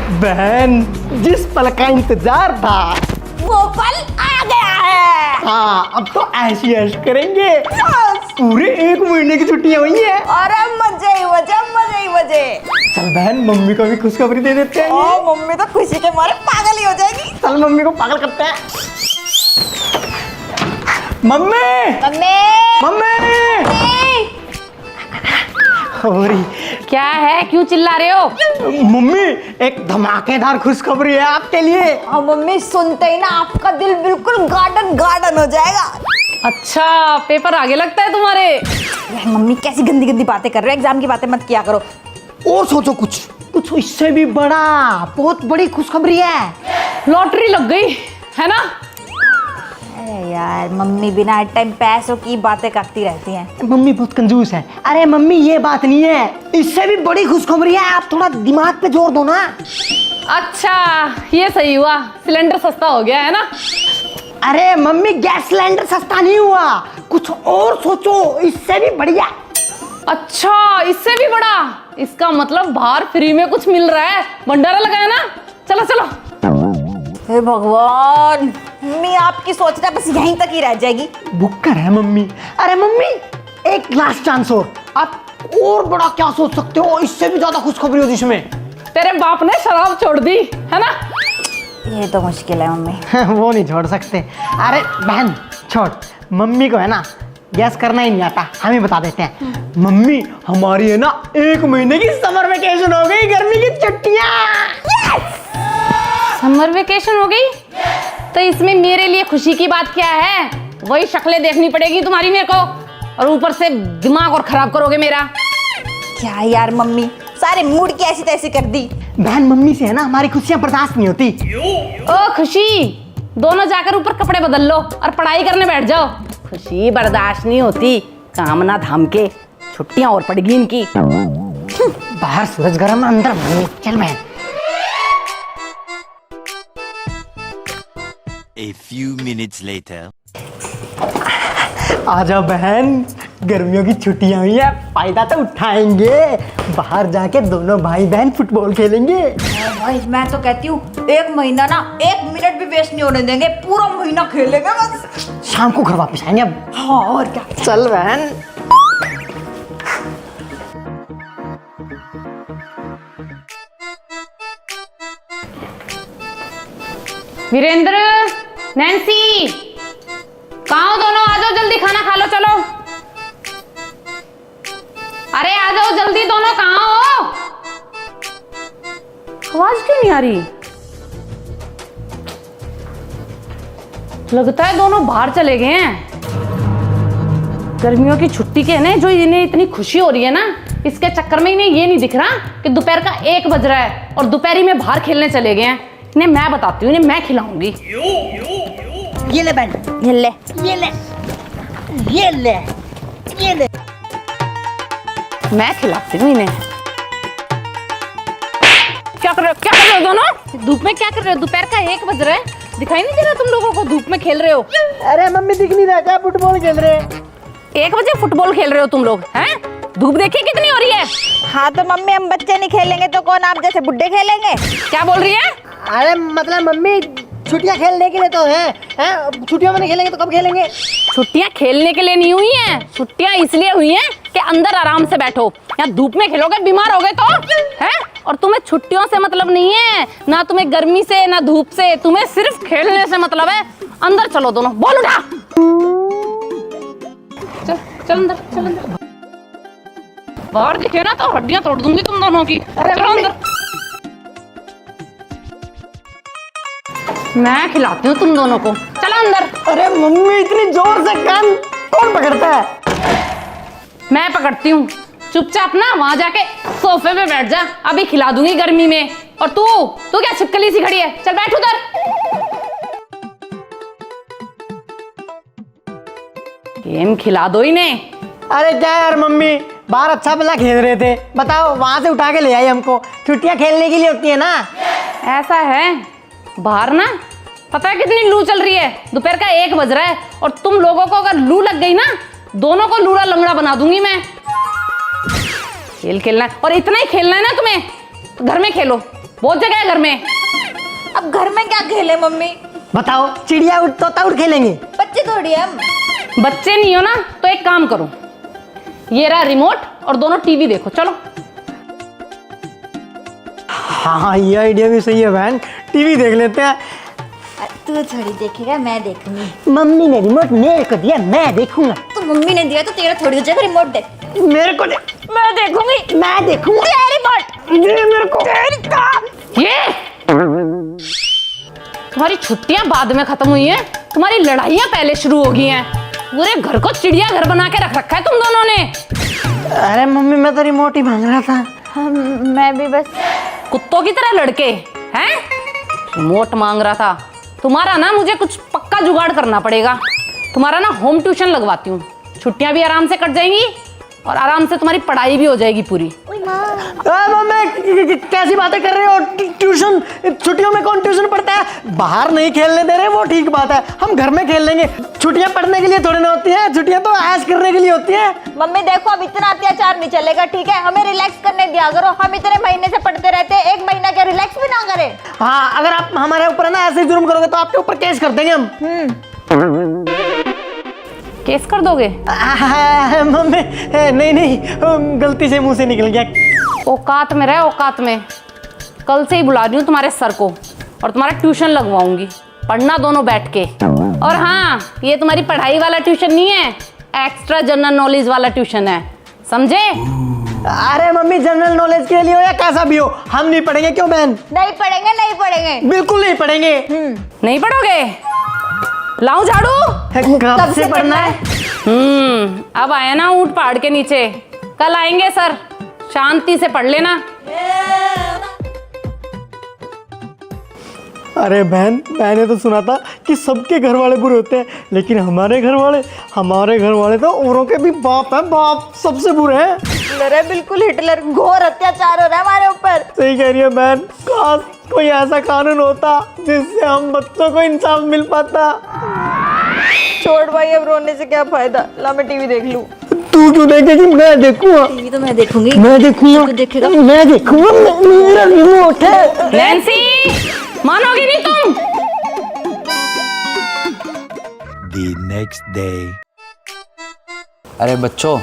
बहन, जिस पल का इंतजार था वो पल आ गया है। हाँ, अब तो ऐश ही ऐश करेंगे। पूरे 1 महीने की छुट्टियां हुई हैं। अरे मजे ही मजे, मजे ही मजे। चल बहन, मम्मी को भी खुशखबरी दे देते हैं। मम्मी तो खुशी के मारे पागल ही हो जाएगी। चल मम्मी को पागल करते हैं। मम्मी, मम्मी, मम्मी, होरी। क्या है, क्यों चिल्ला रहे हो? मम्मी, एक धमाकेदार खुशखबरी है आपके लिए। हाँ मम्मी, सुनते ही ना आपका दिल बिल्कुल गार्डन गार्डन हो जाएगा। अच्छा, पेपर आगे लगता है तुम्हारे। यार मम्मी, कैसी गंदी गंदी बातें कर रहे हो, एग्जाम की बातें मत किया करो। और सोचो कुछ इससे भी बड़ा, बहुत बड़ी खुशखबरी है। लॉटरी लग गई है ना? अरे यार मम्मी बिना हर टाइम पैसों की बातें करती रहती हैं। मम्मी बहुत कंजूस है। अरे मम्मी, ये बात नहीं है, इससे भी बड़ी खुशखबरी है। आप थोड़ा दिमाग पे जोर दो ना। अच्छा, ये सही हुआ, सिलेंडर सस्ता हो गया है ना? अरे मम्मी, गैस सिलेंडर सस्ता नहीं हुआ, कुछ और सोचो, इससे भी बढ़िया। अच्छा, इससे भी बड़ा? इसका मतलब बाहर फ्री में कुछ मिल रहा है, भंडारा लगा है ना? चलो चलो। हे भगवान, मम्मी आपकी सोचना बस यहीं तक ही रह जाएगी। बुक्कर है मम्मी। अरे मम्मी, एक लास्ट चांस और, आप और बड़ा क्या सोच सकते हो, इससे भी ज्यादा खुशखबरी होगी इसमें। तेरे बाप ने शराब छोड़ दी है ना? ये तो मुश्किल है मम्मी। वो नहीं छोड़ सकते। अरे बहन छोड़, मम्मी को है ना गैस करना ही नहीं आता, हम ही बता देते हैं। मम्मी, हमारी है ना 1 महीने की समर वेकेशन हो गई, गर्मी की छुट्टियां। समर वेकेशन हो गई? तो इसमें मेरे लिए खुशी की बात क्या है? वही शक्लें देखनी पड़ेगी तुम्हारी मेरे को, और ऊपर से दिमाग और खराब करोगे मेरा। क्या यार मम्मी, सारे मूड की ऐसी तैसी कर दी। बहन, मम्मी से है ना हमारी खुशियां बर्दाश्त नहीं होती। ओ खुशी, दोनों जाकर ऊपर कपड़े बदल लो और पढ़ाई करने बैठ जाओ। खुशी बर्दाश्त नहीं होती, काम ना थाम के, छुट्टियां और पड़ेगी इनकी। बाहर सूरज गर्म, अंदर गर्मी। चल बहन। A few minutes later. आजा बहन, गर्मियों की छुट्टियां हुई है, फायदा तो उठाएंगे। बाहर जाके दोनों भाई बहन फुटबॉल खेलेंगे। भाई मैं तो कहती हूँ 1 महीना ना 1 मिनट भी वेस्ट नहीं होने देंगे, पूरा महीना खेलेंगे बस। शाम को घर वापस आएंगे अब। हाँ और क्या। चल बहन। वीरेंद्र, नैन्सी, कहाँ हो दोनों? आ जाओ जल्दी, खाना खा लो चलो। अरे आ जाओ जल्दी दोनों, कहाँ हो? आवाज क्यों नहीं आ रही? लगता है दोनों बाहर चले गए हैं। गर्मियों की छुट्टी के ना, जो इन्हें इतनी खुशी हो रही है ना, इसके चक्कर में इन्हें ये नहीं दिख रहा कि दोपहर का 1 बज रहा है और दोपहरी में बाहर खेलने चले गए हैं। इन्हें मैं बताती हूँ, इन्हें मैं खिलाऊंगी। ये ले बहन, ये ले, ये ले, ये ले, ये ले। मैं खिलाती हूँ इन्हें। क्या कर रहे हो दोनों? धूप में क्या कर रहे हो? दोपहर का 1 बज रहा है, दिखाई नहीं दे रहा तुम लोगों को धूप में खेल रहे हो? अरे मम्मी, दिख नहीं रहा क्या? फुटबॉल खेल रहे हैं। 1 बजे फुटबॉल खेल रहे हो तुम लोग हैं? धूप देखिए कितनी हो रही है। हाँ तो मम्मी, हम बच्चे नहीं खेलेंगे तो कौन आप जैसे बुड्ढे खेलेंगे? क्या बोल रही है? अरे मतलब मम्मी, छुट्टियां खेलने के लिए तो हैं, छुट्टियों में नहीं खेलेंगे तो कब खेलेंगे? छुट्टियां खेलने के लिए नहीं हुई हैं, छुट्टियां इसलिए हुई हैं कि अंदर आराम से बैठो। यहाँ धूप में खेलोगे बीमार होगे तो हैं? और तुम्हें छुट्टियों से मतलब नहीं है, ना तुम्हें गर्मी से ना धूप से, तुम्हें सिर्फ खेलने से मतलब है। अंदर चलो दोनों, बॉल उठा। चल चल अंदर, चल अंदर। बाहर दिखे ना तो हड्डियां तोड़ दूंगी तुम दोनों की। चलो अंदर। मैं खिलाती हूँ तुम दोनों को, चलो अंदर। अरे मम्मी, इतनी जोर से कान कौन पकड़ता है? मैं पकड़ती हूँ, चुपचाप ना वहां जाके सोफे पे बैठ जा, अभी खिला दूंगी गर्मी में। और तू क्या छिपकली सी खड़ी है? चल बैठ उधर। गेम खिला दो इन्हें। अरे क्या यार मम्मी, बाहर अच्छा भला खेल रहे थे, बताओ वहां से उठा के ले आई हमको। छुट्टियां खेलने के लिए होती है ना। ऐसा है, बाहर ना पता है कितनी लू चल रही है, दोपहर का 1 बज रहा है, और तुम लोगों को अगर लू लग गई ना, दोनों को लूड़ा लंगड़ा बना दूंगी मैं। खेल खेलना है और इतना ही खेलना है ना तुम्हें, तो घर में खेलो, बहुत जगह है घर में। अब घर में क्या खेले मम्मी? बताओ, चिड़िया उड़ तोता उड़ खेलेंगे? बच्चे थोड़ी है हम। बच्चे नहीं हो ना तो एक काम करो, ये रहा रिमोट और दोनों टीवी देखो, चलो। हाँ, ये आइडिया भी सही है बहन, टीवी देख लेते हैं। तू थोड़ी देखेगा, मैं देखूंगी। मम्मी ने रिमोट मेरे को दिया, मैं देखूंगा। तो मम्मी ने दिया तो तेरा थोड़ी हो जाएगा, रिमोट दे। मेरे को दे। मैं देखूंगी। मैं देखूंगा। रिमोट दे मेरे को। ये तुम्हारी छुट्टियां बाद में खत्म हुई हैं, तुम्हारी लड़ाइयां पहले शुरू हो गई हैं। पूरे घर को चिड़िया घर बना के रख रखा है तुम दोनों ने। अरे मम्मी, मैं तो रिमोट ही मांग रहा था। मैं भी बस कुत्तों की तरह लड़के हैं। रिमोट मांग रहा था। तुम्हारा ना मुझे कुछ पक्का जुगाड़ करना पड़ेगा। तुम्हारा ना होम ट्यूशन लगवाती हूँ, छुट्टियां भी आराम से कट जाएंगी और आराम से तुम्हारी पढ़ाई भी हो जाएगी पूरी। मम्मी कैसी बातें कर रहे हो? ट्यूशन? छुट्टियों में कौन ट्यूशन पढ़ता है? बाहर नहीं खेलने दे रहे, वो ठीक बात है, हम घर में खेल लेंगे। छुट्टियां पढ़ने के लिए थोड़ी ना होती है, छुट्टियां तो ऐश करने के लिए होती है। मम्मी देखो, अब इतना अत्याचार नहीं चलेगा, ठीक है? हमें रिलैक्स करने दिया करो। हम इतने महीने से पढ़ते रहते हैं, एक महीना क्या रिलैक्स भी ना करें? हाँ, अगर आप हमारे ऊपर ना ऐसे जुर्म करोगे तो आपके ऊपर केस कर देंगे हम। केस कर दोगे? मम्मी नहीं नहीं, गलती से मुंह से निकल गया। औकात में रहे, औकात में। कल से ही बुला रही हूँ तुम्हारे सर को और तुम्हारा ट्यूशन लगवाऊंगी, पढ़ना दोनों बैठ के। और हाँ, ये तुम्हारी पढ़ाई वाला ट्यूशन नहीं है, एक्स्ट्रा जनरल नॉलेज वाला ट्यूशन है, समझे? अरे मम्मी, जनरल नॉलेज के लिए हो या कैसा भी हो, हम नहीं पढ़ेंगे। क्यों बहन? नहीं पढ़ेंगे, नहीं पढ़ेंगे, बिल्कुल नहीं पढ़ेंगे। नहीं पढ़ोगे? लाऊं झाड़ू? कब से पढ़ना है? अब आया ना ऊंट पहाड़ के नीचे, कल आएंगे सर, शांति से पढ़ लेना। अरे बहन, मैंने तो सुना था कि सबके घर वाले बुरे होते हैं, लेकिन हमारे घर वाले तो औरों के भी बाप है, बाप सबसे बुरे हैं। हिटलर है, बिल्कुल हिटलर। घोर अत्याचार हो रहा है हमारे ऊपर। सही कह रही है बहन, काश कोई ऐसा कानून होता जिससे हम बच्चों को इंसाफ मिल पाता। छोड़ भाई, अब रोने से क्या फायदा। ला मैं टीवी देख लूं। तू क्यों देखेगी? मैं देखूंगा। टीवी तो मैं देखूंगी। मैं देखूंगा। तू देखेगा? मैं देखूंगा, मेरा रिमोट है। नैन्सी, मानोगी नहीं तुम। The next day. अरे बच्चों,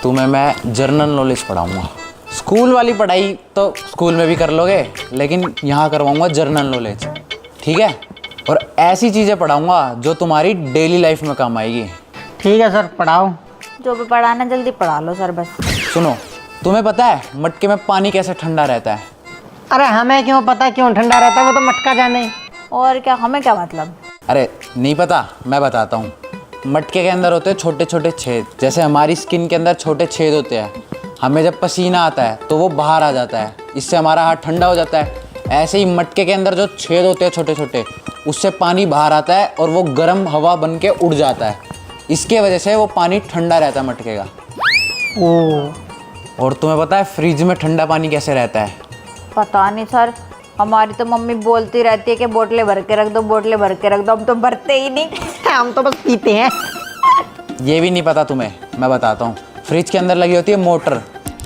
तुम्हें मैं जनरल नॉलेज पढ़ाऊंगा। स्कूल वाली पढ़ाई तो स्कूल में भी कर लोगे, लेकिन यहाँ करवाऊंगा जनरल नॉलेज, ठीक है? और ऐसी चीज़ें पढ़ाऊंगा जो तुम्हारी डेली लाइफ में काम आएगी। ठीक है सर, पढ़ाओ। जो भी पढ़ाना जल्दी पढ़ा लो सर बस। सुनो, तुम्हें पता है मटके में पानी कैसे ठंडा रहता है? अरे हमें क्यों पता क्यों ठंडा रहता है, वो तो मटका जाने। और क्या, हमें क्या मतलब? अरे नहीं पता, मैं बताता हूँ। मटके के अंदर होते हैं छोटे छोटे छेद, जैसे हमारी स्किन के अंदर छोटे छेद होते हैं। हमें जब पसीना आता है तो वो बाहर आ जाता है, इससे हमारा हाथ ठंडा हो जाता है। ऐसे ही मटके के अंदर जो छेद होते हैं छोटे छोटे, उससे पानी बाहर आता है और वो गर्म हवा बन के उड़ जाता है। इसके वजह से वो पानी ठंडा रहता है मटके का। और तुम्हें पता है फ्रिज में ठंडा पानी कैसे रहता है? पता नहीं सर, हमारी तो मम्मी बोलती रहती है कि बोतलें भर के रख दो, बोतलें भर के रख दो। हम तो भरते ही नहीं, हम तो बस पीते हैं। ये भी नहीं पता तुम्हें? मैं बताता हूँ। फ्रिज के अंदर लगी होती है मोटर,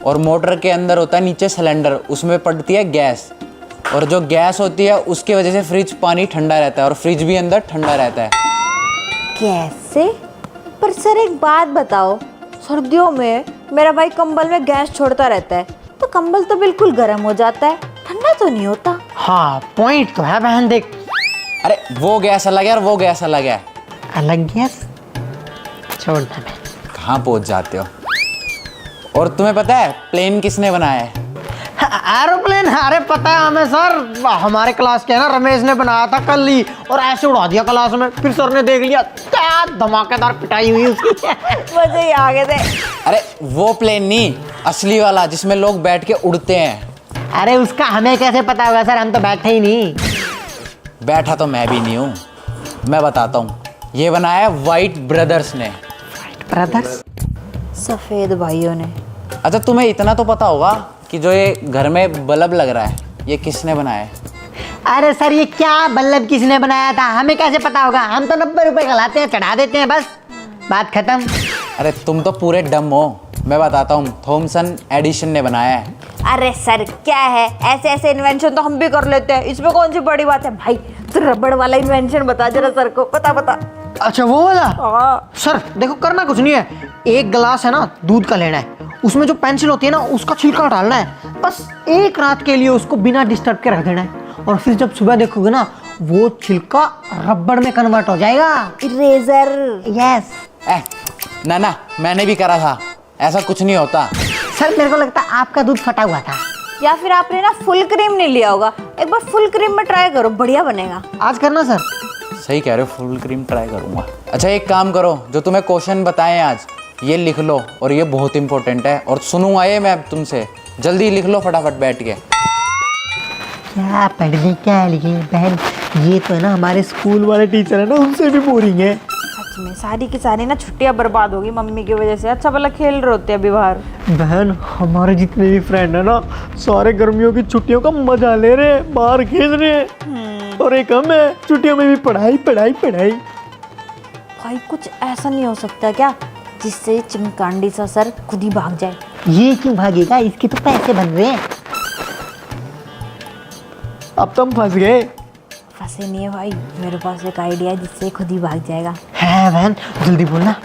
और मोटर के अंदर होता है नीचे सिलेंडर, उसमें पड़ती है गैस, और जो गैस होती है उसकी वजह से फ्रिज पानी ठंडा रहता है और फ्रिज भी अंदर ठंडा रहता है। कैसे? पर सर एक बात बताओ, सर्दियों में मेरा भाई कंबल में गैस छोड़ता रहता है, तो कंबल तो बिल्कुल गर्म हो जाता है, ठंडा तो नहीं होता। हाँ, पॉइंट तो है बहन। देख, अरे वो गैस अलग है और वो गैस अलग है। अलग गैस? छोड़ना बहन। कहाँ पहुँच जाते हो? और तुम्हें पता है प्लेन किसने बनाया है? एरोप्लेन? अरे पता है हमें सर, हमारे क्लास के है ना, रमेश ने बनाया था कल ही, और ऐसे उड़ा दिया क्लास में। फिर सर ने देख लिया, क्या धमाकेदार पिटाई हुई उसकी। मजे ही आ गए थे। अरे वो प्लेन नहीं, असली वाला जिसमें लोग बैठ के उड़ते हैं। अरे उसका हमें कैसे पता होगा सर, हम तो बैठे ही नहीं। बैठा तो मैं भी नहीं हूँ, मैं बताता हूँ। ये बनाया वाइट ब्रदर्स ने। ब्रदर्स? सफेद भाइयों ने। अच्छा, तुम्हें इतना तो पता होगा कि जो ये घर में बल्ब लग रहा है, ये किसने बनाया है? अरे सर, ये क्या बल्लभ किसने बनाया था, हमें कैसे पता होगा? हम तो 90 रुपए का लाते हैं, चढ़ा देते हैं, बस बात खत्म। अरे तुम तो पूरे डम हो। मैं बताता हूँ, थॉमसन एडिशन ने बनाया है। अरे सर क्या है, ऐसे ऐसे इन्वेंशन तो हम भी कर लेते हैं, इसमें कौन सी बड़ी बात है भाई। तो रबड़ वाला इन्वेंशन बता जरा सर को, बता। अच्छा वो वाला। हाँ। सर देखो करना कुछ नहीं है, एक गिलास है ना दूध का लेना है, उसमें जो पेंसिल होती है ना उसका छिलका डालना है, बस एक रात के लिए उसको बिना डिस्टर्ब के रख देना है, और फिर जब सुबह देखोगे ना वो छिलका रबड़ में कन्वर्ट हो जाएगा। इरेजर। यस। ना मैंने भी करा था, ऐसा कुछ नहीं होता। सर मेरे को लगता है आपका दूध फटा हुआ था। या फिर आपने ना फुल क्रीम नहीं लिया होगा, एक बार फुल क्रीम में ट्राई करो, बढ़िया बनेगा। आज करना सर। सही कह रहे हो, फुल क्रीम ट्राई करूंगा। अच्छा एक काम करो, जो तुम्हें क्वेश्चन बताए आज ये लिख लो, और ये बहुत इंपॉर्टेंट है, और सुनूंगा ये मैं तुमसे, जल्दी लिख लो फटाफट बैठ के। क्या पढ़ने क्या लिखे बहन, ये तो है ना हमारे स्कूल वाले टीचर है ना उनसे भी बोरिंग है। सच में सारी की सारी ना छुट्टियां बर्बाद होगी मम्मी की वजह से। अच्छा भला खेल रहे होते अभी बाहर। बहन हमारे जितने भी फ्रेंड है ना सारे गर्मियों की छुट्टियों का मजा ले रहे हैं, बाहर खेल रहे हैं, और एक हम है छुट्टियों में भी पढ़ाई। भाई कुछ ऐसा नहीं हो सकता क्या जिससे चिमकांडी सा सर खुद ही भाग जाए? ये क्यों भागेगा, इसके तो पैसे बन रहे हैं। अब तुम फंस गए। फंसे नहीं है भाई, मेरे पास एक आइडिया है जिससे खुद ही भाग जाएगा। है बहन जल्दी बोलना।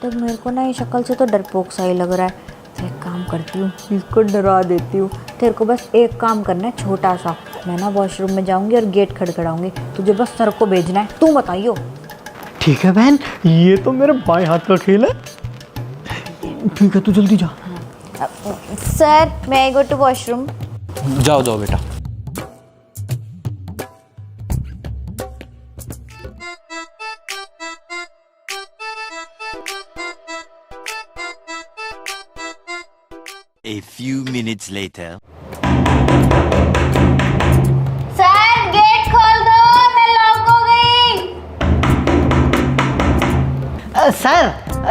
तो मेरे को ना ये शक्ल से तो डरपोक सा ही लग रहा है, तो एक काम करती हूँ, इसको डरा देती हूँ। तेरे को बस एक काम करना है छोटा सा, मैं ना वॉशरूम में जाऊंगी और गेट खड़खड़ाऊंगी, तुझे बस सर को भेजना है, तू बताइयो। ठीक है बहन, ये तो मेरे बाएं हाथ का खेल है। ठीक है तू जल्दी जा। सर मैं आई गो टू वॉशरूम। जाओ बेटा। A few minutes later. Sir gate खोल दो, मैं लॉक हो गई। सर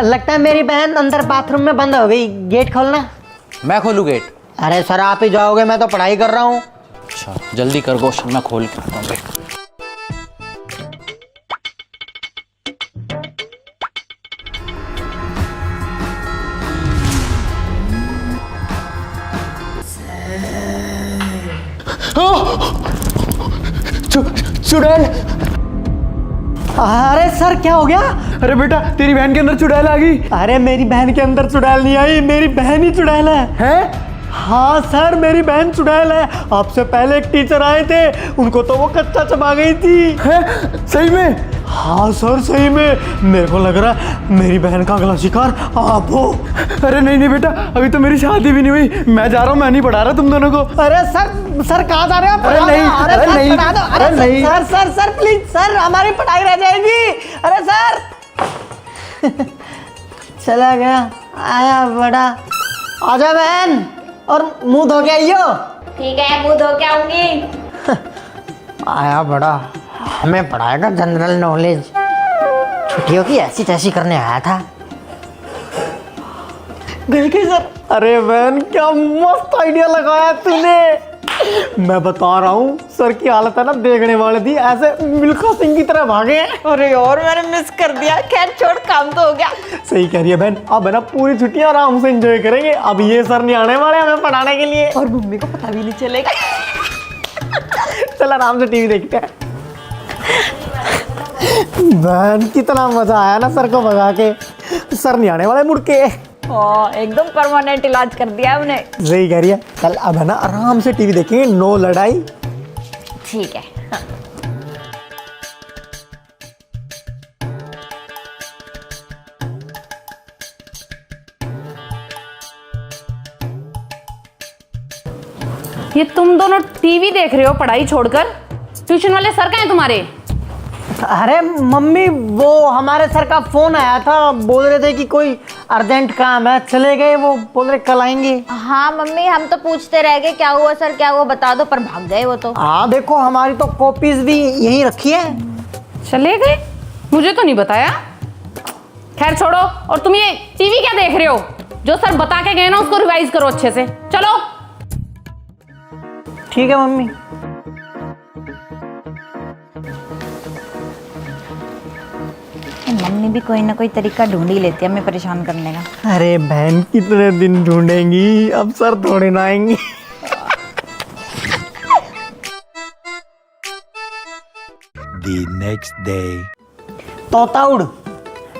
लगता है मेरी बहन अंदर बाथरूम में बंद हो गई, गेट खोलना। मैं खोलूँ गेट? अरे सर आप ही जाओगे, मैं तो पढ़ाई कर रहा हूँ। अच्छा जल्दी कर क्वेश्चन, मैं खोल के आता हूँ गेट। चुड़ैल। अरे सर क्या हो गया? अरे बेटा तेरी बहन के अंदर चुड़ैल आ गई। अरे मेरी बहन के अंदर चुड़ैल नहीं आई, मेरी बहन ही चुड़ैल है। हैं? हाँ सर मेरी बहन चुड़ैल है। आपसे पहले एक टीचर आए थे, उनको तो वो कच्चा चबा गई थी। हैं? सही में? हाँ सर सही में, मेरे को लग रहा है मेरी बहन का अगला शिकार आप हो। अरे नहीं बेटा, अभी तो मेरी शादी भी नहीं हुई, मैं जा रहा हूँ, मैं नहीं पढ़ा रहा तुम दोनों को। अरे सर कहाँ जा रहे हो? अरे नहीं, अरे सर, नहीं, पढ़ा दो। अरे नहीं। सर प्लीज सर, हमारी पढ़ाई रह जाएगी। अरे सर चला गया, आया बड़ा। आजा बहन, और मुंह धो के आइयो। ठीक है मुंह धो के आऊंगी। आया बड़ा, हमें पढ़ाएगा जनरल नॉलेज, छुट्टियों की ऐसी तैसी करने आया था। देखिए सर, अरे बहन क्या मस्त आइडिया लगाया तूने। मैं बता रहा हूँ सर की हालत है ना देखने वाले थी, ऐसे मिल्खा सिंह की तरह भागे। अरे और मैंने मिस कर दिया, खैर छोड़ काम तो हो गया। सही कह रही है बहन, अब है ना पूरी छुट्टियां आराम से एंजॉय करेंगे। अब ये सर नहीं आने वाले हमें पढ़ाने के लिए, और मम्मी को पता भी नहीं चलेगा। चल आराम से टीवी देखते हैं। बहन कितना मजा आया ना सर को भगा के, सर नहीं आने वाले मुड़ के। एकदम परमानेंट इलाज कर दिया हमने। सही कह रही है, कल अब है ना आराम से टीवी देखेंगे, नो लड़ाई। ठीक है। ये तुम दोनों टीवी देख रहे हो पढ़ाई छोड़कर? ट्यूशन वाले सर कहाँ हैं तुम्हारे? अरे मम्मी वो हमारे सर का फोन आया था, बोल रहे थे कि कोई अर्जेंट काम है, चले गए। वो बोल रहे कल आएंगे। हाँ मम्मी हम तो पूछते रह गए क्या हुआ सर क्या हुआ बता दो, पर भाग गए वो तो। हाँ देखो हमारी तो कॉपीज भी यहीं रखी है। चले गए? मुझे तो नहीं बताया। खैर छोड़ो, और तुम ये टीवी क्या देख रहे हो? जो सर बता के गए ना उसको रिवाइज करो अच्छे से। चलो ठीक है मम्मी। मम्मी भी कोई ना कोई तरीका ढूंढ ही लेती है हमें परेशान करने का। अरे बहन कितने दिन ढूंढेंगी, अब सर थोड़े ना आएंगी। The next day. तोता उड़,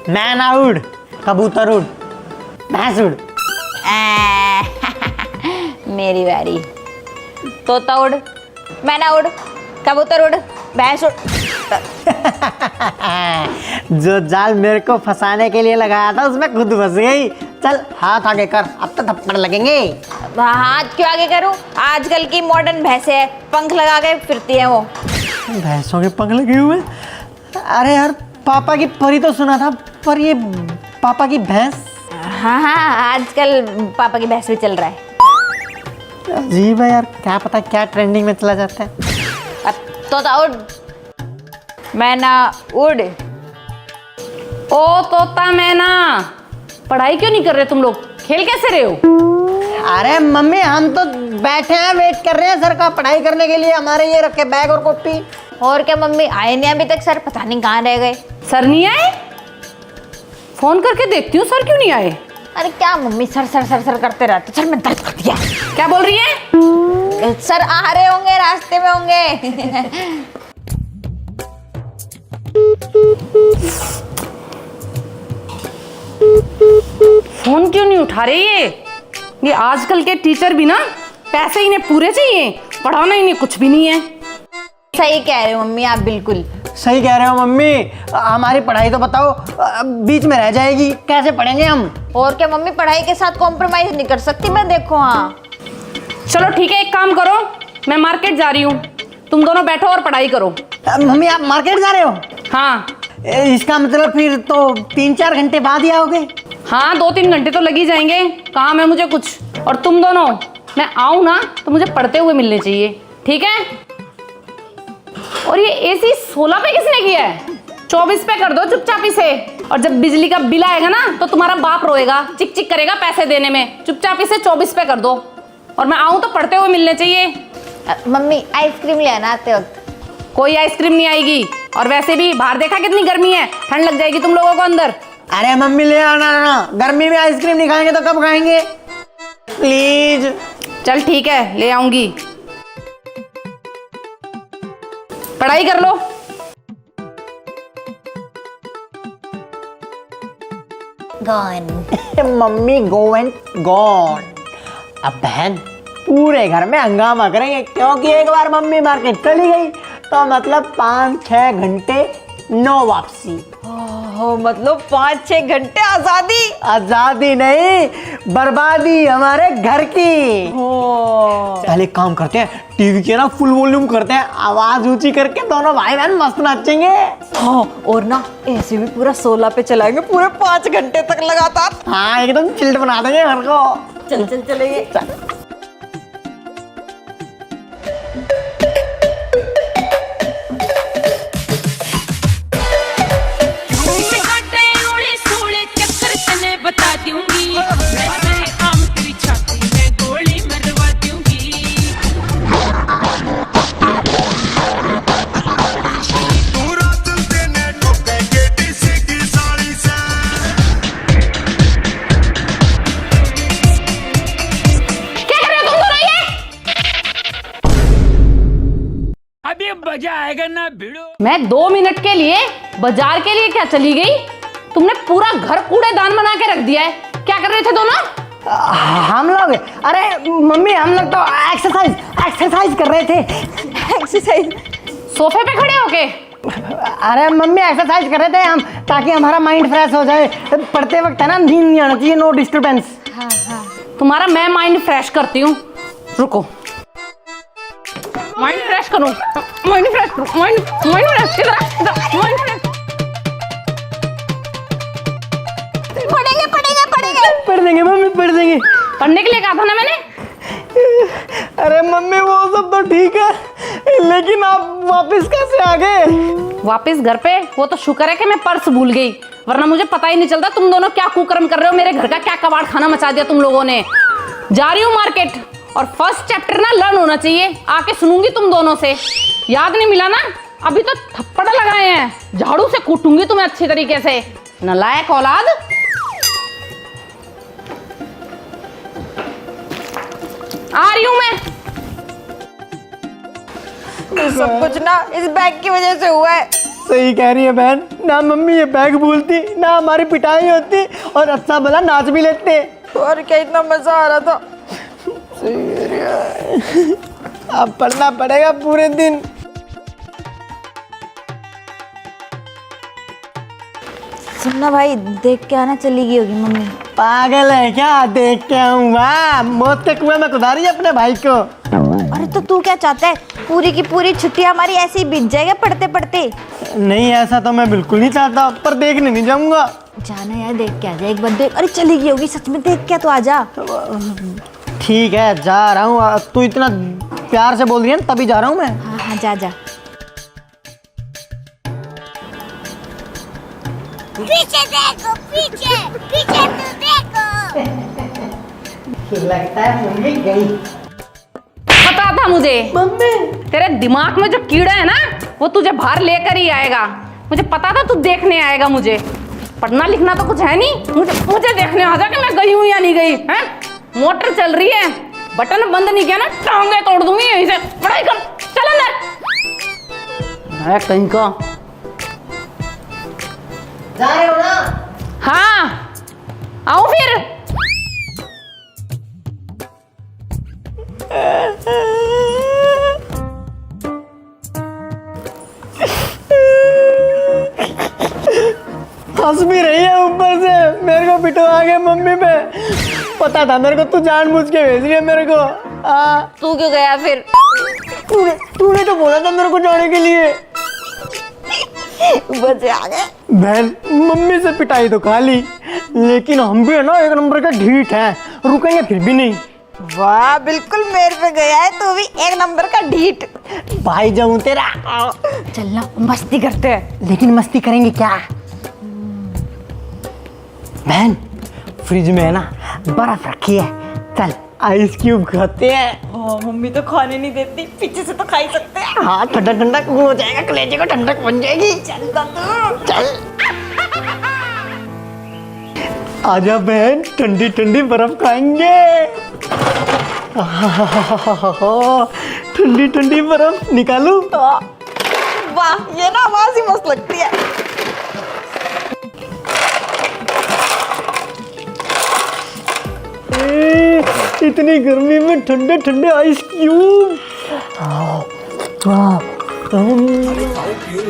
मैना उड़, कबूतर उड़, भैंस उड़। मेरी बारी। तोता उड़, मैना उड़, कबूतर उड़, भैंस उड़। जो जाल मेरे को फंसाने के लिए लगाया था उसमें खुद फंस गई। चल हाथ आगे कर, अब तो थप्पड़ लगेंगे। हाथ क्यों आगे करूं? आजकल की मॉडर्न भैंसे है, पंख लगा के फिरती है वो। भैंसों के पंख लगे हुए? अरे यार पापा की परी तो सुना था, पर ये पापा की भैंस? हाँ हाँ, आजकल पापा की भैंस भी चल रहा है। अजीब है यार, क्या पता क्या ट्रेंडिंग में चला जाता है। अब तोता उड़, मैना उड़। ओ तोता मैना, पढ़ाई क्यों नहीं कर रहे तुम लोग? खेल कैसे रहे हो? अरे मम्मी हम तो बैठे हैं, वेट कर रहे हैं सर का पढ़ाई करने के लिए। हमारे ये रखे बैग और कॉपी। और क्या मम्मी आए नहीं अभी तक? सर पता नहीं कहाँ रह गए। सर नहीं आए? फोन करके देखती हूँ सर क्यों नहीं आए। अरे क्या mummy sir sir sir sir करते रहते, सर में दर्द कर दिया। क्या बोल रही है? सर आ रहे होंगे, रास्ते में होंगे। फोन क्यों नहीं उठा रहे ये आजकल के टीचर भी ना पैसे इन्हें पूरे चाहिए, पढ़ाना इन्हें कुछ भी नहीं है। सही कह रहे हो मम्मी आप, बिल्कुल सही कह रहे हो मम्मी। हमारी पढ़ाई तो बताओ बीच में रह जाएगी, कैसे पढ़ेंगे हम? और क्या मम्मी, पढ़ाई के साथ कॉम्प्रोमाइज नहीं कर सकती मैं, देखो। हाँ चलो ठीक है, एक काम करो, मैं मार्केट जा रही हूँ, तुम दोनों बैठो और पढ़ाई करो। मम्मी आप मार्केट जा रहे हो? हाँ इसका मतलब फिर तो 3-4 घंटे बाद ही आओगे? हाँ 2-3 घंटे तो लग ही जाएंगे, काम है मुझे कुछ। और तुम दोनों, मैं आऊँ ना तो मुझे पढ़ते हुए मिलने चाहिए, ठीक है? और ये एसी 16 पे किसने किया है? 24 पे कर दो चुपचापी से। और जब बिजली का बिल आएगा ना तो तुम्हारा बाप रोएगा, चिक चिक करेगा पैसे देने में। चुपचापी से 24 पे कर दो, और मैं आऊँ तो पढ़ते हुए मिलने चाहिए। मम्मी आइसक्रीम ले आना आते वक्त। कोई आइसक्रीम नहीं आएगी, और वैसे भी बाहर देखा कितनी गर्मी है, ठंड लग जाएगी तुम लोगों को अंदर। अरे मम्मी ले आना ना, गर्मी में आइसक्रीम नहीं खाएंगे तो कब खाएंगे? प्लीज। चल ठीक है, ले आऊंगी, पढ़ाई कर लो। Gone. Mummy go and gone. अब बहन पूरे घर में हंगामा करेंगे, क्योंकि एक बार मम्मी मार्केट चली गई तो मतलब 5-6 घंटे नो वापसी। हो मतलब 5-6 घंटे आजादी? आजादी नहीं, बर्बादी हमारे घर की। पहले एक काम करते हैं, टीवी के ना फुल वॉल्यूम करते हैं, आवाज ऊंची करके दोनों भाई बहन मस्त नाचेंगे। हाँ, और ना ऐसे भी पूरा 16 पे चलाएंगे, पूरे 5 घंटे तक लगातार। हाँ एकदम चिल्ड बना देंगे घर को। चल चल चलेंगे। बता दूंगी मैं आम तेरी छाती में गोली मरवा दूंगी। पूरा दिल देने ठोकेंगे किसी की साड़ी से। क्या कर रहे हो तुम दोनों ये? अभी मजा आएगा ना भिड़ो। मैं 2 मिनट के लिए बाजार के लिए क्या चली गई, तुमने पूरा घर कूड़ेदान बना के रख दिया है। क्या कर रहे थे दोनों? हम लोग, अरे मम्मी हम लोग तो एक्सरसाइज कर रहे थे। एक्सरसाइज? सोफे पे खड़े होके? अरे मम्मी एक्सरसाइज कर रहे थे हम, ताकि हमारा माइंड फ्रेश हो जाए। पढ़ते वक्त है ना, नींद नहीं आना चाहिए, नो डिस्टर्बेंस। हाँ हाँ। तुम्हारा मैं माइंड फ्रेश करती हूँ, रुको। माइंड फ्रेश करूँ, माइंड फ्रेश करूँ, माइंड फ्रेश माइंड फ्रेश। पढ़ देंगे मम्मी, पढ़ देंगे। पढ़ने के लिए कहा था ना मैंने। अरे मम्मी वो सब तो ठीक है, लेकिन आप वापस कैसे आ गए? वापस घर पे? वो तो शुक्र है कि मैं पर्स भूल गई, वरना मुझे पता ही नहीं चलता तुम दोनों क्या कुकर्म कर रहे हो। मेरे घर का क्या कबाड़ खाना मचा दिया तुम लोगों ने। जा रही हूँ मार्केट, और फर्स्ट चैप्टर ना लर्न होना चाहिए, आके सुनूंगी तुम दोनों से। याद नहीं मिला ना, अभी तो थप्पड़ लगाए हैं, झाड़ू से कूटूंगी तुम्हें अच्छी तरीके से, नालायक औलाद। आ रही हूं मैं। सब कुछ ना इस बैग की वजह से हुआ है। सही कह रही है बहन, ना मम्मी ये बैग भूलती, ना हमारी पिटाई होती, और अच्छा भला नाच भी लेते। और क्या इतना मजा आ रहा था। अब पढ़ना पड़ेगा पूरे दिन। सुनना भाई, देख के आना, चली गई होगी मम्मी। पागल है क्या, देख के आऊंगा? मौत के कुएं में कुदा रही है अपने भाई को। अरे तो तू क्या चाहता है, पूरी की पूरी छुट्टी हमारी ऐसे ही बीत जाएगा पढ़ते पढ़ते? नहीं, ऐसा तो मैं बिल्कुल नहीं चाहता, पर देखने नहीं जाऊंगा। जाना यार, देख के आ जा एक बार। देख, अरे चली गई होगी सच में, देख के तो आ जा। ठीक है, जा रहा हूँ। तू इतना प्यार से बोल रही है ना, तभी जा रहा हूँ मैं। हाँ हाँ, जा जा। पीछे देखो, पीछे पीछे तो देखो। लगता है मम्मी गई। पता था मुझे, मम्मी तेरे दिमाग में जो कीड़ा है ना, वो तुझे बाहर लेकर ही आएगा। मुझे पता था तू देखने आएगा मुझे। पढ़ना लिखना तो कुछ है नहीं, मुझे देखने आ जा कि मैं गई हूँ या नहीं गई। हैं, मोटर चल रही है, बटन बंद नहीं किया ना, टांगे तोड़ दूंगी यहीं से। पढ़ाई कर, चल अंदर। है कहीं का। जा रहे हो ना? हाँ, आओ फिर। हंस भी रही है ऊपर से, मेरे को पिटवा के मम्मी पे। पता था मेरे को, तू जानबूझ के भेज रही है मेरे को। तू क्यों गया फिर? तूने तो बोला था मेरे को जाने के लिए। बच्चे आ गए। बहन, मम्मी से पिटाई तो खा ली, लेकिन हम भी है ना एक नंबर का ढीठ हैं, रुकेंगे फिर भी नहीं। वाह, बिल्कुल मेरे पे गया है तू भी, एक नंबर का ढीठ। भाई जाऊं तेरा। चलना, मस्ती करते हैं। लेकिन मस्ती करेंगे क्या? बहन, फ्रिज में है ना बर्फ रखी है, चल आइस क्यूब खाते हैं। मम्मी तो खाने नहीं देती, पीछे से तो खा ही सकते हैं। हाँ, ठंडा ठंडा हो जाएगा, कलेजे को ठंडक बन जाएगी। चल चल, आजा बहन, ठंडी ठंडी बर्फ खाएंगे। ठंडी ठंडी बर्फ निकालू। वाह, ये ना आवाज ही मस्त लगती है। इतनी गर्मी में ठंडे ठंडे आइस क्यूब।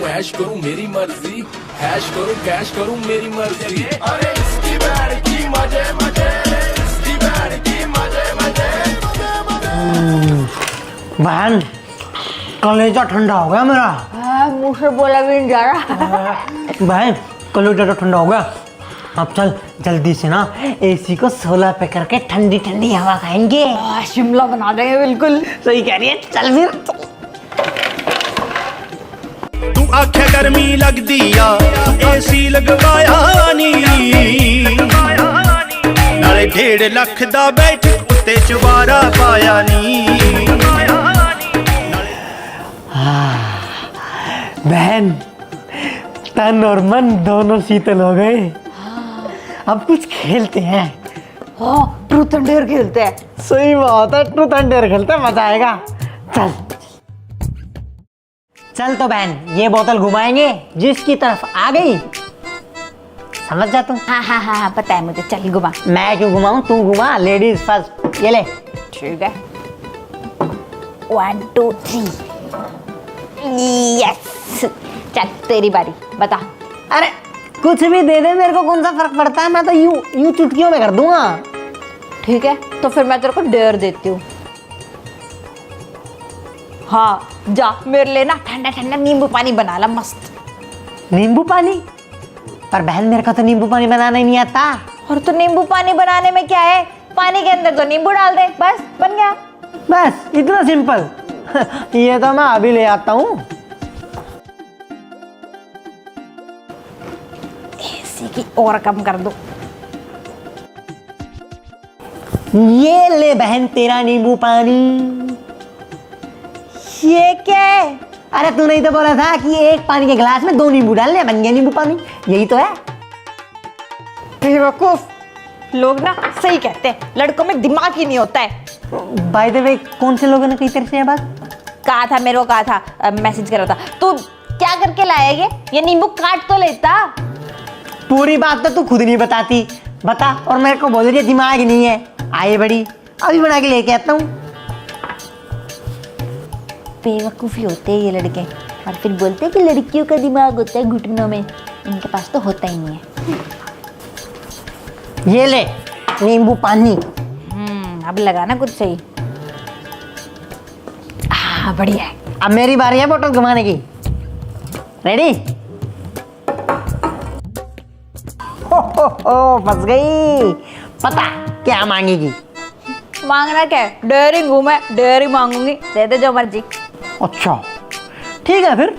ऐश करूं मेरी मर्जी, ऐश करूं कैश करूं मेरी मर्जी। अरे इसकी बैंड की मजे मजे, इसकी बैंड की मजे मजे। बहन, कलेजा ठंडा हो गया मेरा। मुंह से बोला भी नहीं जा रहा। बहन, कलेजा तो ठंडा हो गया। अब चल जल्दी से ना एसी को 16 पे करके ठंडी ठंडी हवा खाएंगे। शिमला बना देंगे बिल्कुल। सही कह रही है, चल फिर। तू आखे गर्मी लगदी आ, एसी लगवाया नी, नाले 1.5 लाख दा बैठक उत्ते चुबारा पाया नी। बहन, तन और मन दोनों शीतल हो गए। अब कुछ खेलते हैं। ट्रूथ एंड डेयर खेलते हैं। सही बात है, ट्रूथ एंड डेयर खेलते हैं, मजा आएगा। चल चल तो बहन, ये बोतल घुमाएंगे, जिसकी तरफ आ गई समझ जा तू। हाँ हाँ हाँ, पता है मुझे। चल घुमा। मैं क्यों घुमाऊं, तू घुमा। लेडीज फर्स्ट, ये ले। ठीक है, 1 2 3। यस, चल तेरी बारी, बता। अरे कुछ भी दे दे, मेरे को कौन सा फर्क पड़ता है, मैं तो यूं चुटकियों में कर दूंगा। ठीक है, तो फिर मैं तेरे को डेयर देती हूँ। हाँ, जा मेरे लिए ना ठंडा ठंडा नींबू पानी बना ला, मस्त। नींबू पानी? पर बहन, मेरे को तो नींबू पानी बनाना ही नहीं आता। और तो नींबू पानी बनाने में क्या है, पानी के अंदर तो नींबू डाल दे, बस बन गया। बस इतना सिंपल। ये तो मैं अभी ले आता हूँ। एसी की और कम कर दो। ये ले बहन तेरा नींबू पानी। ये क्या है? अरे तूने ही तो बोला था कि एक पानी के गिलास में 2 नींबू डालने, बन गया नींबू पानी। यही तो है। बेवकूफ, लोग ना सही कहते हैं, लड़कों में दिमाग ही नहीं होता है। बाय द वे, कौन से लोगों ने कही तेरे से ये बात? कहा था, मेरे को कहा था, मैसेज करा था। तू क्या करके लाया ये नींबू काट तो लेता। पूरी बात तो तू खुद नहीं बताती, बता, और मेरे को बोल रही है दिमाग ही नहीं है। आए बड़ी, अभी बना के लेके आता हूँ। बेवकूफ़ी होते हैं ये लड़के, और फिर बोलते हैं कि लड़कियों का दिमाग होता है घुटनों में। इनके पास तो होता ही नहीं है। ये ले नींबू पानी। अब लगाना कुछ सही। हाँ बढ़िया है। अब मेरी बारी है बोतल घुमाने की। रेडी? हो फंस गई। पता क्या मांगेगी? मांगना क्या है? डेयरी घूमे, डेयरी मांगूंगी, दे दे जो मर्जी। अच्छा ठीक है, फिर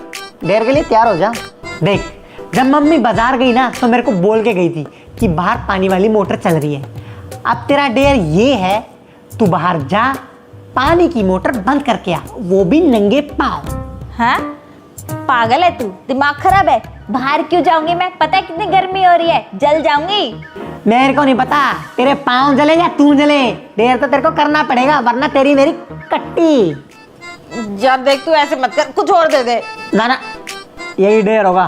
देर के लिए तैयार हो जा। देख, जब मम्मी बाजार गई ना तो मेरे को बोल के गई थी कि बाहर पानी वाली मोटर चल रही है। अब तेरा डेयर ये है, तू बाहर जा, पानी की मोटर बंद करके आ, वो भी नंगे पाँव। हाँ पागल है तू, दिमाग खराब है। बाहर क्यों जाऊंगी मैं? पता है कितनी गर्मी हो रही है, जल जाऊंगी। मेरे को नहीं पता तेरे पाँव जले या तू जले, डेयर तो तेरे को करना पड़ेगा, वरना तेरी मेरी कट्टी। जब देख तू ऐसे मत कर, कुछ और दे दे। ना ना, यही डेयर होगा।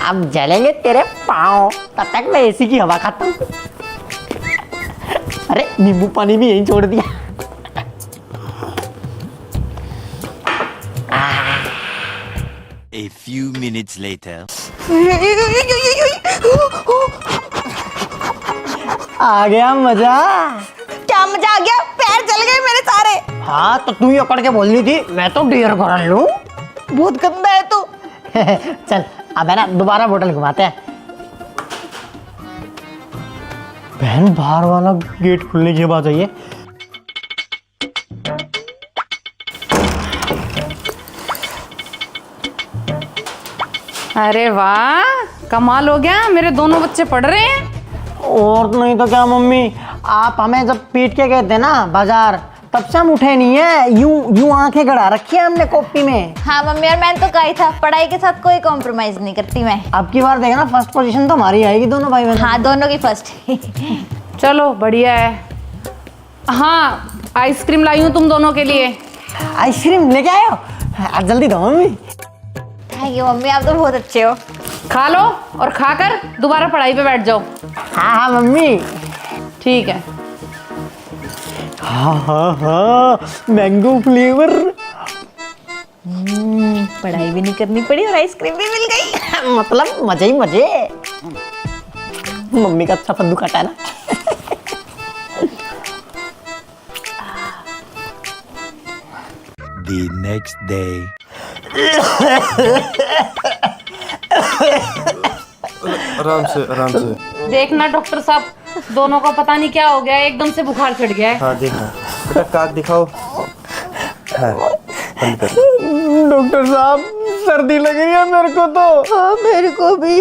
अब जलेंगे तेरे पाँव, तब तक मैं एसी की हवा खाता हूँ। अरे नींबू पानी भी यहीं छोड़ दिया। A few minutes later. आ गया मजा। क्या मजा आ गया? पैर जल गए मेरे सारे। हाँ तो तू ही अकड़ के बोल रही थी मैं तो डेयर कर लूं। बहुत गंदा है तू। चल अब है ना, दोबारा बोतल घुमाते हैं। बहन बाहर वाला गेट खुलने की बात है। अरे वाह, कमाल हो गया, मेरे दोनों बच्चे पढ़ रहे हैं। और नहीं तो क्या मम्मी, आप हमें जब पीट के गए थे ना बाजार, तब से हम उठे नहीं है। यूं आंखें गड़ा रखी है हमने कॉपी में। हाँ मम्मी, और मैंने तो कहा ही था, पढ़ाई के साथ कोई कॉम्प्रोमाइज नहीं करती मैं। अब की बार देखना, फर्स्ट पोजीशन तो हमारी आएगी दोनों भाई बहन। हाँ दोनों की फर्स्ट। चलो बढ़िया है। हाँ आइसक्रीम लाई हूँ तुम दोनों के लिए। आइसक्रीम लेके आए हो? आज जल्दी दो मम्मी। थैंक यू मम्मी, आप तो बहुत अच्छे हो। खा लो और खाकर दोबारा पढ़ाई पे बैठ जाओ। हाँ हाँ मम्मी। ठीक है। हाँ हाँ हाँ, मैंगो फ्लेवर। पढ़ाई भी नहीं करनी पड़ी और आइसक्रीम भी मिल गई। मतलब मजे ही मजे। मम्मी का अच्छा फद्दू काटा है ना। The next day. आराम से आराम से। देखना डॉक्टर साहब, दोनों को पता नहीं क्या हो गया, एकदम से बुखार चढ़ गया है। हाँ देखो बेटा, काक दिखाओ। हाँ बंद कर। डॉक्टर साहब सर्दी लग रही है मेरे को तो। हाँ मेरे को भी।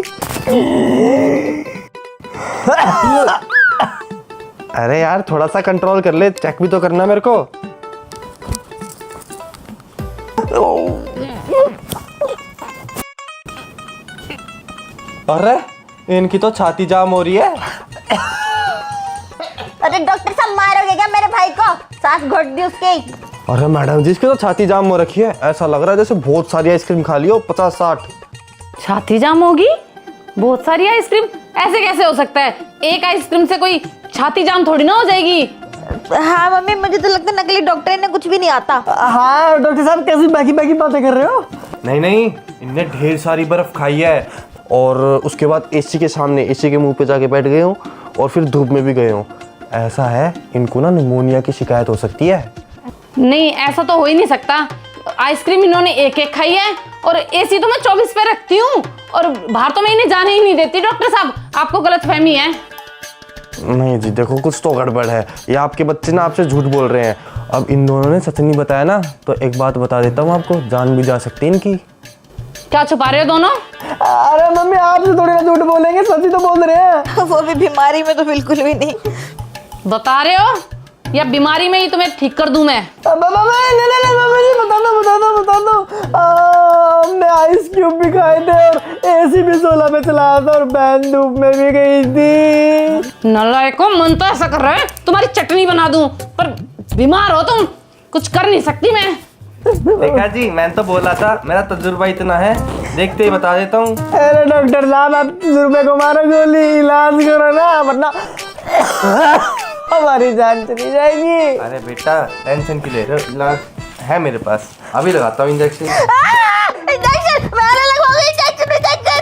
अरे यार थोड़ा सा कंट्रोल कर ले, चेक भी तो करना मेरे को। अरे इनकी तो छाती जाम हो रही है। अरे डॉक्टर साहब मारोगे क्या मेरे भाई को? सांस घोट दी उसके। अरे मैडम जी, इसकी तो छाती जाम हो रखी है, ऐसा लग रहा है जैसे बहुत सारी आइसक्रीम खा ली हो, 50-60। छाती जाम होगी? बहुत सारी आइसक्रीम? ऐसे कैसे हो सकता है? एक आइसक्रीम से कोई छाती जाम थोड़ी ना हो जाएगी। हाँ मम्मी, मुझे तो लगता है नकली डॉक्टर इन्हें कुछ भी नहीं आता। हाँ डॉक्टर साहब, कैसी बाकी बाकी बातें कर रहे हो? नहीं नहीं, इनने ढेर सारी बर्फ खाई है और उसके बाद एसी के सामने, एसी के मुंह पे जाके बैठ गए हो और फिर धूप में भी गए हो। ऐसा है, इनको ना निमोनिया की शिकायत हो सकती है। नहीं ऐसा तो हो ही नहीं सकता। आइसक्रीम इन्होंने एक एक खाई है और एसी तो मैं 24 पे रखती हूँ और बाहर तो मैं इन्हें जाने ही नहीं देती। डॉक्टर साहब आपको गलतफहमी है। नहीं जी देखो, कुछ तो गड़बड़ है, ये आपके बच्चे ना आपसे झूठ बोल रहे हैं। अब इन दोनों ने सच नहीं बताया ना, तो एक बात बता देता हूँ आपको, जान भी जा सकती है इनकी। क्या छुपा रहे हो दोनों? अरे मम्मी आपसे थोड़ी ना झूठ बोलेंगे, सच ही तो बोल रहे हैं। वो भी बीमारी में तो बिल्कुल भी नहीं। बता रहे हो? या बीमारी में ही तुम्हें ठीक कर दूं मैं? बता दो। मैं आइस क्यूब भी खाए थे और एसी भी 16 पे चलाया था और बहन धूप में भी गई थी। नालायको, मन तो ऐसा कर रहा है तुम्हारी चटनी बना दूं, पर बीमार हो तुम, कुछ कर नहीं सकती मैं। देखा जी, मैंने तो बोला था, मेरा तजुर्बा इतना है, देखते ही बता देता हूँ। अरे डॉक्टर साहब, आप रुपए को मारो, गोली इलाज करो ना, वरना हमारी जान चली जाएगी। अरे बेटा, टेंशन क्यों ले रहे हो, इलाज है मेरे पास, अभी लगाता हूँ इंजेक्शन।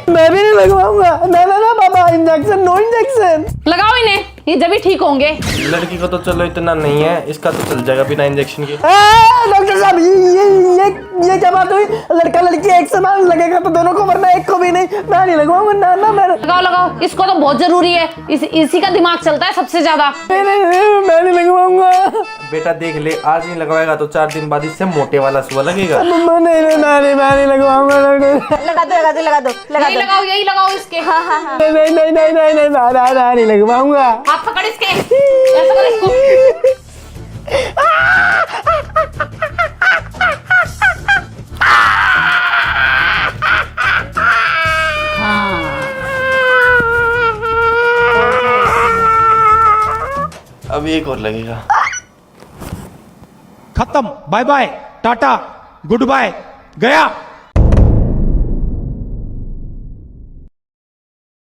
मैं भी नहीं लगवाऊंगा। ना बाबा, इंजेक्शन, नो इंजेक्शन। लगाओ इन्हें, ये जब भी ठीक होंगे। लड़की को तो चलो इतना नहीं है, इसका तो चल जाएगा बिना इंजेक्शन के। डॉक्टर साहब, ये क्या बात हुई? लड़का लड़की एक समान लगेगा तो दोनों को, वरना एक को भी नहीं। मैं नहीं लगवाऊंगा। ना मैं लगाओ, इसको तो बहुत जरूरी है, इसी का दिमाग चलता है सबसे ज्यादा। नहीं, मैं नहीं लगवाऊंगा। बेटा देख ले, आज नहीं लगवाएगा तो 4 दिन बाद इससे मोटे वाला सुआ लगेगा। मैं नहीं लगवाऊंगा। लगा दो यही लगाओ इसके। नहीं लगवाऊंगा। हाथ पकड़ इसके, ऐसा कर इसको। अब एक और लगेगा। खत्म, bye bye, tata, goodbye, गया।